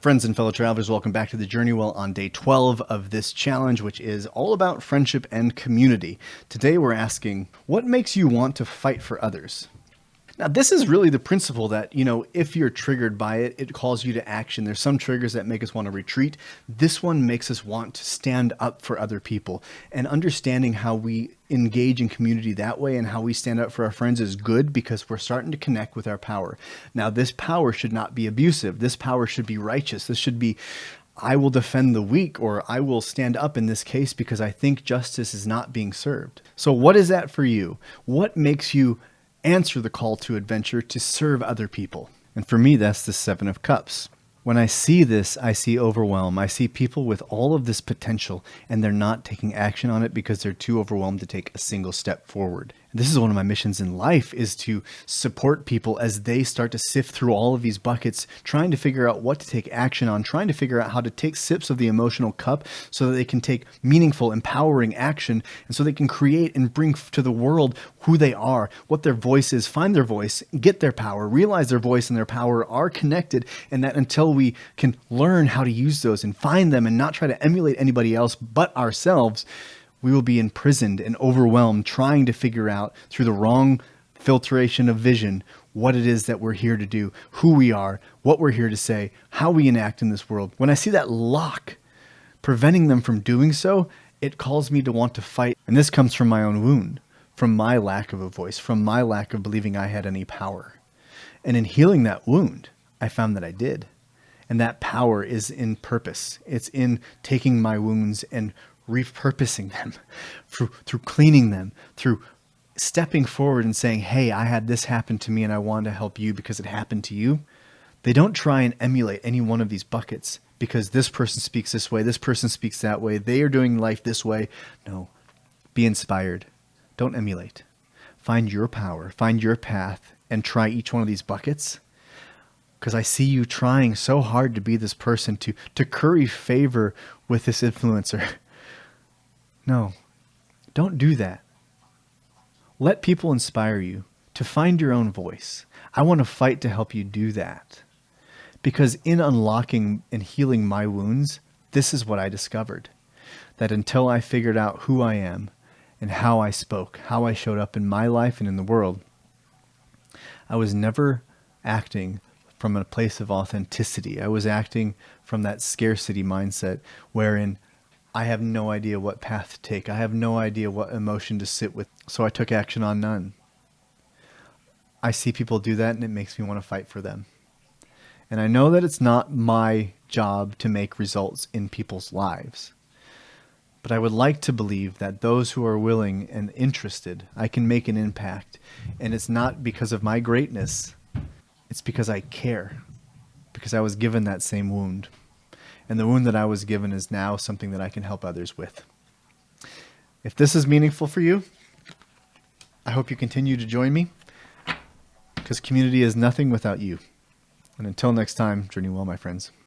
Friends and fellow travelers, welcome back to the Journey Well on day 12 of this challenge, which is all about friendship and community. Today we're asking, what makes you want to fight for others? Now, this is really the principle that, if you're triggered by it, it calls you to action. There's some triggers that make us want to retreat. This one makes us want to stand up for other people. And understanding how we engage in community that way and how we stand up for our friends is good because we're starting to connect with our power. Now, this power should not be abusive. This power should be righteous. This should be, I will defend the weak, or I will stand up in this case because I think justice is not being served. So what is that for you? What makes you answer the call to adventure to serve other people? And for me, that's the Seven of Cups. When I see this, I see overwhelm. I see people with all of this potential and they're not taking action on it because they're too overwhelmed to take a single step forward. And this is one of my missions in life, is to support people as they start to sift through all of these buckets, trying to figure out what to take action on, trying to figure out how to take sips of the emotional cup so that they can take meaningful, empowering action, and so they can create and bring to the world who they are, what their voice is, find their voice, get their power, realize their voice and their power are connected, and that until we can learn how to use those and find them and not try to emulate anybody else but ourselves, we will be imprisoned and overwhelmed trying to figure out through the wrong filtration of vision what it is that we're here to do, who we are, what we're here to say, how we enact in this world. When I see that lock preventing them from doing so, it calls me to want to fight. And this comes from my own wound, from my lack of a voice, from my lack of believing I had any power. And in healing that wound, I found that I did. And that power is in purpose. It's in taking my wounds and repurposing them, through cleaning them, through stepping forward and saying, hey, I had this happen to me and I want to help you because it happened to you. They don't try and emulate any one of these buckets because this person speaks this way, this person speaks that way, they are doing life this way. No, be inspired. Don't emulate. Find your power, find your path, and try each one of these buckets. Because I see you trying so hard to be this person, to curry favor with this influencer. No, don't do that. Let people inspire you to find your own voice. I want to fight to help you do that. Because in unlocking and healing my wounds, this is what I discovered. That until I figured out who I am and how I spoke, how I showed up in my life and in the world, I was never acting from a place of authenticity. I was acting from that scarcity mindset wherein I have no idea what path to take. I have no idea what emotion to sit with. So I took action on none. I see people do that and it makes me want to fight for them. And I know that it's not my job to make results in people's lives. But I would like to believe that those who are willing and interested, I can make an impact. And it's not because of my greatness. It's because I care. Because I was given that same wound. And the wound that I was given is now something that I can help others with. If this is meaningful for you, I hope you continue to join me, because community is nothing without you. And until next time, journey well, my friends.